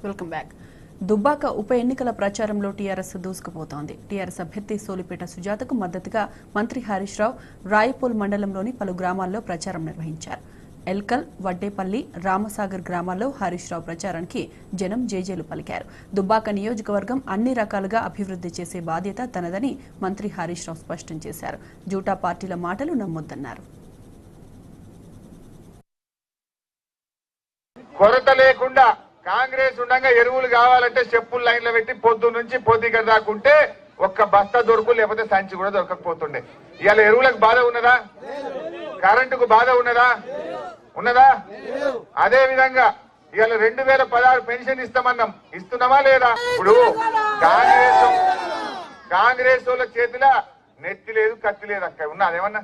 Welcome back. Dubbaka ఉప ఎన్నికల ప్రచారంలో టీఆర్ఎస్ దూసుకుపోతోంది. టీఆర్ఎస్ అభ్యర్థి సోలిపేట సుజాతకు మద్దతుగా మంత్రి హరీష్ రావు రాయపూల్ మండలంలోని పలు గ్రామాల్లో ప్రచారం నిర్వహించారు. ఎల్కల్, వడ్డేపల్లి, రామసాగర్ గ్రామాల్లో హరీష్ రావు ప్రచారానికి జనం జేజేలు పలికారు. దుబ్బాక నియోజకవర్గం అన్ని రకాలుగా అభివృద్ధి చేసే బాధ్యత తనదని మంత్రి హరీష్ రావు స్పష్టం చేశారు. జూటా పార్టీల మాటలు నమ్మొద్దన్నారు. కొరత లేకుండా కాంగ్రెస్ ఉండగా ఎరువులు కావాలంటే చెప్పులు లైన్లో పెట్టి పొద్దు నుంచి పొద్దుగా దాకుంటే ఒక్క బస్తా దొరుకు, లేకపోతే సంచి కూడా దొరకకపోతుండే. ఇవాళ ఎరువులకు బాధ ఉన్నదా? కరెంటుకు బాధ ఉన్నదా? అదే విధంగా ఇవాళ 2016 పెన్షన్ ఇస్తామన్నాం, ఇస్తున్నామా లేదా? ఇప్పుడు కాంగ్రెస్ వాళ్ళ చేతిలో నెత్తి లేదు, కత్తి లేదు. అక్క ఉన్నదేమన్నా?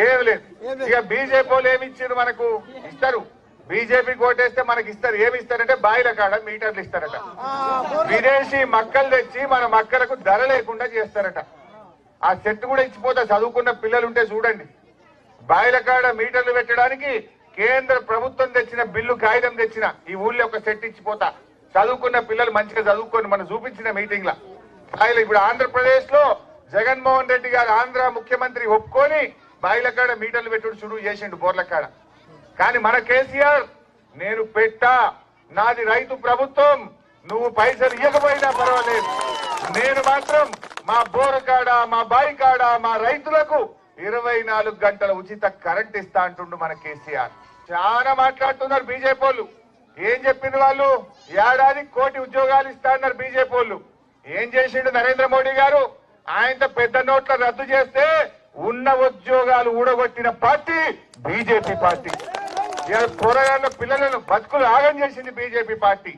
ఏమి లేదు. ఇక బీజేపీ వాళ్ళు ఏమి ఇచ్చారు? మనకు ఇస్తారు. బీజేపీ కోటేస్తే మనకి ఇస్తారు. ఏమి ఇస్తారంటే బాయిల కాడ మీటర్లు ఇస్తారట. విదేశీ మక్కలు తెచ్చి మన మక్కలకు ధర లేకుండా చేస్తారట. ఆ సెట్ కూడా ఇచ్చిపోతా. చదువుకున్న పిల్లలుంటే చూడండి, బాయిల కాడ మీటర్లు పెట్టడానికి కేంద్ర ప్రభుత్వం తెచ్చిన బిల్లు కాగితం తెచ్చిన ఈ ఊళ్ళో ఒక సెట్ ఇచ్చిపోతా. చదువుకున్న పిల్లలు మంచిగా చదువుకొని మనం చూపించిన మీటింగ్ లా ఇప్పుడు ఆంధ్రప్రదేశ్ లో జగన్మోహన్ రెడ్డి గారు ఆంధ్ర ముఖ్యమంత్రి ఒప్పుకొని బాయిల కాడ మీటర్లు పెట్టుడు షురూ చేసిండు బోర్ల కాడ. కానీ మన కేసీఆర్, నేను పెట్టా, నాది రైతు ప్రభుత్వం, నువ్వు పైసలు ఇవ్వకపోయినా పర్వాలేదు, నేను మాత్రం మా బోరకాడ, మా బాయి కాడ, మా రైతులకు 24 గంటల ఉచిత కరెంట్ ఇస్తా అంటుండు మన కేసీఆర్. చాలా మాట్లాడుతున్నారు బీజేపీ వాళ్ళు. ఏం చెప్పింది వాళ్ళు? ఏడాదికి 1 కోటి ఉద్యోగాలు ఇస్తా అన్నారు బీజేపీ వాళ్ళు. ఏం చేసిండు నరేంద్ర మోడీ గారు? ఆయనతో పెద్ద నోట్ల రద్దు చేస్తే ఉన్న ఉద్యోగాలు ఊడగొట్టిన పార్టీ బీజేపీ పార్టీ. కూరగాయల పిల్లలను బతుకులు ఆగం చేసింది బీజేపీ పార్టీ.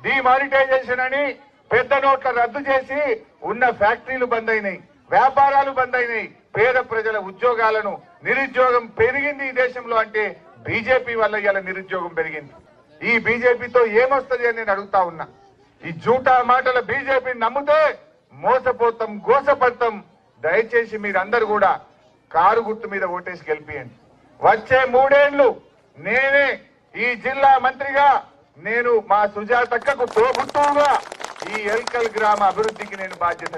డిమానిటైజేషన్ అని పెద్ద నోట్ల రద్దు చేసి ఉన్న ఫ్యాక్టరీలు బంద్ అయినాయి, వ్యాపారాలు బంద్ అయినాయి, పేద ప్రజల ఉద్యోగాలను, నిరుద్యోగం పెరిగింది ఈ దేశంలో. అంటే బీజేపీ వల్ల ఇలా నిరుద్యోగం పెరిగింది. ఈ బీజేపీతో ఏమొస్తుంది అని నేను అడుగుతా ఉన్నా. ఈ జూటా మాటల బీజేపీని నమ్మితే మోసపోతాం, గోసపడతాం. దయచేసి మీరందరూ కూడా కారు గుర్తు మీద ఓటేసి గెలిపియండి. వచ్చే 3 ఏళ్లు నేనే ఈ జిల్లా మంత్రిగా, నేను మా సుజాతక్కకు తోబుట్టువుగా ఈ ఎల్కల్ గ్రామ అభివృద్ధికి నేను బాధ్యత